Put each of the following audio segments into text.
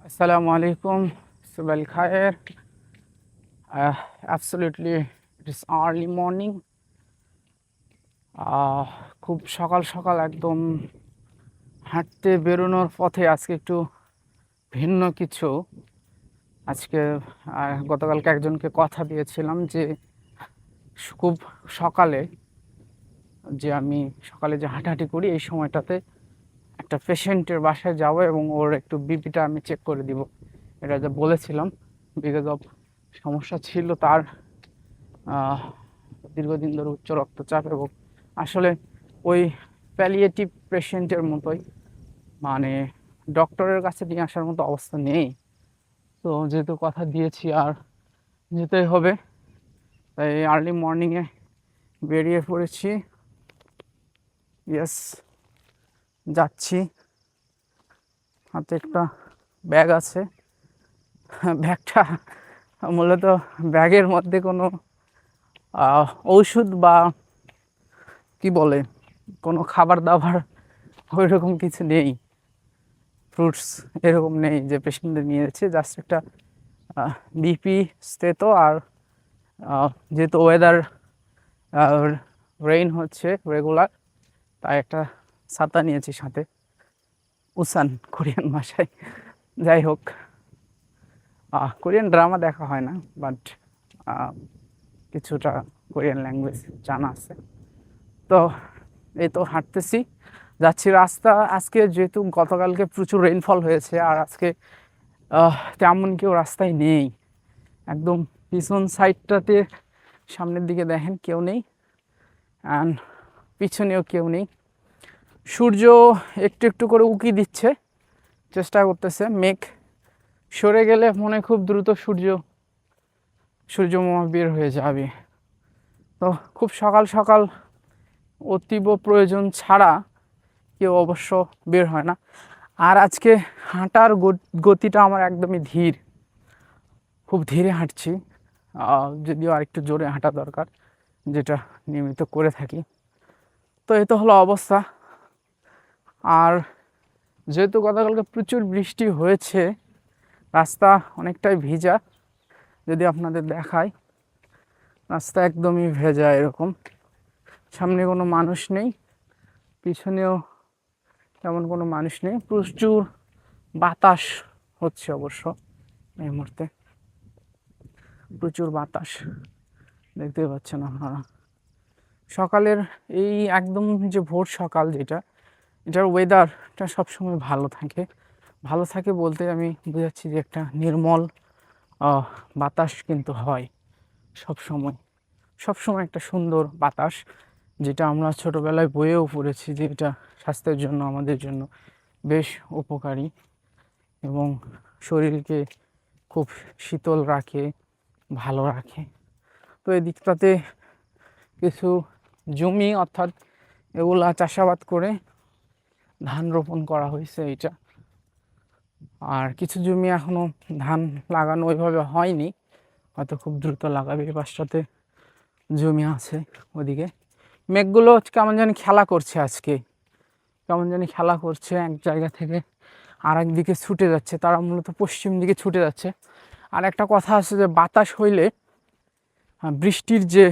Assalamu alaikum. Subal Khair. Absolutely, it is early morning. খুব সকাল সকাল একদম হাঁটতে বেরোনোর পথে আজকে একটু ভিন্ন কিছু। আজকে গতকালকে একজনকে কথা দিয়েছিলাম যে খুব সকালে আমি সকালে যে হাঁটাহাঁটি করি এই সময়টাতে একটা পেশেন্টের বাসায় যাব এবং ওর একটু বিপিটা আমি চেক করে দিব। এটা যা বলেছিলাম, বিকজ অফ সমস্যা ছিল তার দীর্ঘদিন ধরে উচ্চ রক্তচাপ, এবং আসলে ওই প্যালিয়েটিভ পেশেন্টের মতোই, মানে ডক্টরের কাছে নিয়ে আসার মতো অবস্থা নেই। তো যেহেতু কথা দিয়েছি আর যেতেই হবে, তাই আর্লি মর্নিংয়ে বেরিয়ে পড়েছি। ইয়েস, যাচ্ছি। হাতে একটা ব্যাগ আছে। ব্যাগটা মূলত ব্যাগের মধ্যে কোনো ঔষধ বা কি বলে কোনো খাবার দাবার ওই রকম কিছু নেই, ফ্রুটস এরকম নেই যে পেশেন্টদের নিয়ে যাচ্ছে। জাস্ট একটা বিপি স্টেতো, আর যেহেতু ওয়েদার রেইন হচ্ছে রেগুলার, তাই একটা ছাতা নিয়েছি সাথে। উসান কোরিয়ান ভাষায়। যাই হোক, কোরিয়ান ড্রামা দেখা হয় না, বাট কিছুটা কোরিয়ান ল্যাঙ্গুয়েজ জানা আছে। তো এই তো হাঁটতেছি, যাচ্ছি। রাস্তা আজকে যেহেতু গতকালকে প্রচুর রেইনফল হয়েছে, আর আজকে তেমন কেউ রাস্তায় নেই। একদম পিছন সাইডটাতে সামনের দিকে দেখেন কেউ নেই, অ্যান্ড পিছনেও কেউ নেই। সূর্য একটু একটু করে উঁকি দিচ্ছে, চেষ্টা করতেছে। মেঘ সরে গেলে মনে খুব দ্রুত সূর্যমামা বের হয়ে যাবে। তো খুব সকাল সকাল অতীব প্রয়োজন ছাড়া কেউ অবশ্য বের হয় না। আর আজকে হাঁটার গতিটা আমার একদমই ধীর, খুব ধীরে হাঁটছি। যদিও আরেকটু জোরে হাঁটা দরকার, যেটা নিয়মিত করে থাকি। তো এই তো হলো অবস্থা। আর যেহেতু গতকালকে প্রচুর বৃষ্টি হয়েছে, রাস্তা অনেকটাই ভিজা। যদি আপনাদের দেখায়, রাস্তা একদমই ভেজা এরকম। সামনে কোনো মানুষ নেই, পিছনেও তেমন কোনো মানুষ নেই। প্রচুর বাতাস হচ্ছে অবশ্য এই মুহূর্তে, প্রচুর বাতাস দেখতে পাচ্ছেন আপনারা। সকালের এই একদম যে ভোর সকাল যেটা, এটার ওয়েদারটা সবসময় ভালো থাকে। ভালো থাকে বলতে আমি বোঝাচ্ছি যে একটা নির্মল বাতাস কিন্তু হয় সবসময়। সবসময় একটা সুন্দর বাতাস, যেটা আমরা ছোটোবেলায় বইয়েও পড়েছি যে এটা স্বাস্থ্যের জন্য, আমাদের জন্য বেশ উপকারী এবং শরীরকে খুব শীতল রাখে, ভালো রাখে। তো এই দিকটাতে কিছু জমি, অর্থাৎ এগুলা চাষাবাদ করে ধান রোপণ করা হয়েছে এটা। আর কিছু জমি এখনও ধান লাগানো ওইভাবে হয়নি, হয়তো খুব দ্রুত লাগাবে। এই পাশটাতে জমি আছে ওদিকে। মেঘগুলো কেমন জানি খেলা করছে আজকে, কেমন জানি খেলা করছে, এক জায়গা থেকে আর এক দিকে ছুটে যাচ্ছে। তারা মূলত পশ্চিম দিকে ছুটে যাচ্ছে। আর একটা কথা আছে যে বাতাস হইলে বৃষ্টির যে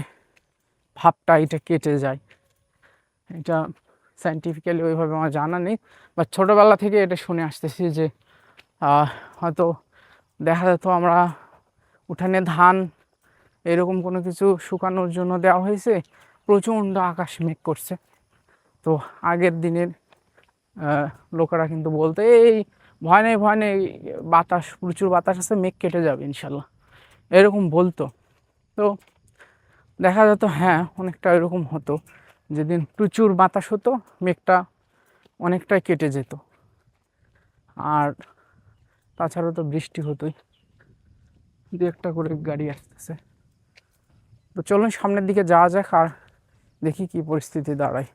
ভাবটা এটা কেটে যায়। এটা সায়েন্টিফিক্যালি ওইভাবে আমার জানা নেই, বা ছোটোবেলা থেকে এটা শুনে আসতেছি যে হয়তো দেখা যেত আমরা উঠানে ধান এরকম কোনো কিছু শুকানোর জন্য দেওয়া হয়েছে, প্রচণ্ড আকাশ মেঘ করছে। তো আগের দিনের লোকেরা কিন্তু বলতো এই ভয় নেই ভয় নেই, বাতাস প্রচুর বাতাস আছে, মেঘ কেটে যাবে ইনশাল্লাহ, এরকম বলতো। তো দেখা যেত হ্যাঁ অনেকটা এরকম হতো, যেদিন প্রচুর বাতাস হতো মেঘটা অনেকটাই কেটে যেত। আর তাছাড়া তো বৃষ্টি হতোই। দু একটা করে গাড়ি আসতেছে। তো চলুন সামনের দিকে যাওয়া যাক আর দেখি কি পরিস্থিতি দাঁড়ায়।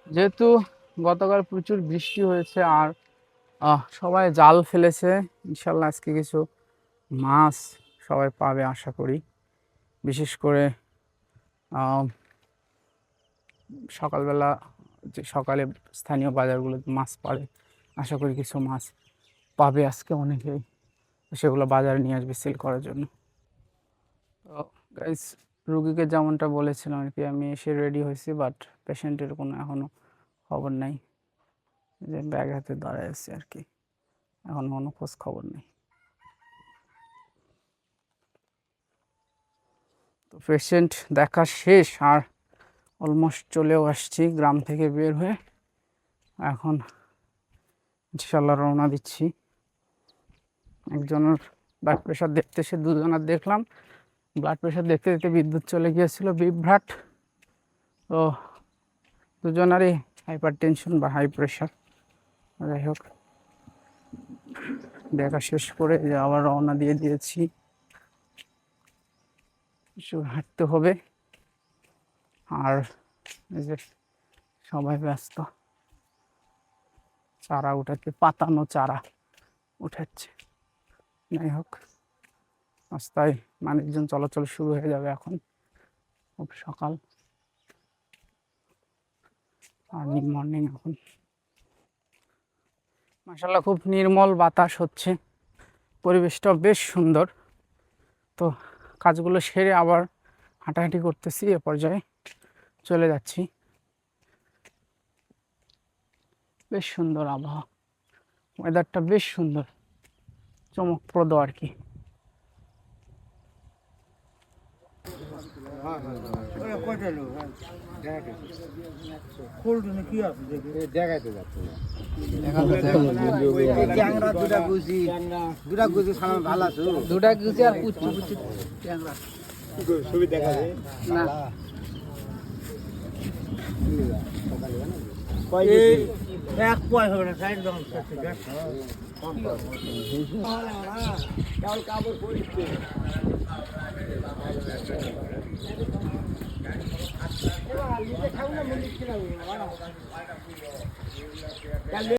যেহেতু গতকাল প্রচুর বৃষ্টি হয়েছে আর সবাই জাল ফেলেছে, ইনশাল্লাহ আজকে কিছু মাছ সবাই পাবে আশা করি। বিশেষ করে সকালবেলা যে সকালে স্থানীয় বাজারগুলোতে মাছ পাবে, আশা করি কিছু মাছ পাবে আজকে অনেকেই, সেগুলো বাজারে নিয়ে আসবে সেল করার জন্য। তো গাইস, রুগীকে যেমনটা বলেছিলাম আর কি, আমি এসে রেডি হয়েছি, বাট পেশেন্টের কোনো এখনও খবর নাই। যে ব্যাগ হাতে দাঁড়ায় আছে আর কি, এখন কোনো খোঁজ খবর নেই। তো পেশেন্ট দেখা শেষ, আর অলমোস্ট চলেও আসছি গ্রাম থেকে বের হয়ে। এখন ইনশাল্লাহ রওনা দিচ্ছি। একজনের ব্লাড প্রেশার দেখতে এসে দুজনের দেখলাম, ব্লাড প্রেশার দেখতে দেখতে বিদ্যুৎ চলে গিয়েছিল, বিভ্রাট। তো দুজনারই হাইপার টেনশন বা হাই প্রেশার। যাই হোক, দেখা শেষ করে যে আবার রওনা দিয়ে দিয়েছি। কিছু হাঁটতে হবে, আর এই যে সবাই ব্যস্ত চারা উঠাচ্ছে, পাতানো চারা উঠাচ্ছে। যাই হোক, রাস্তায় মানুষজন চলাচল শুরু হয়ে যাবে এখন, খুব সকাল, আর্লি মর্নিং এখন। মাশাআল্লাহ খুব নির্মল বাতাস হচ্ছে, পরিবেশটা বেশ সুন্দর। তো কাজগুলো সেরে আবার হাঁটাহাঁটি করতেছি, এ পর্যায়ে চলে যাচ্ছি। বেশ সুন্দর আবহাওয়া, ওয়েদারটা বেশ সুন্দর, চমকপ্রদ আর কি। দুটা গুছি আর পুচ্ছু পুচ্ছু ট্যাংরা ছবি দেখা যায় না। এক পয় হবে না, সাইড দাম কাপড় পরিচ্ছে।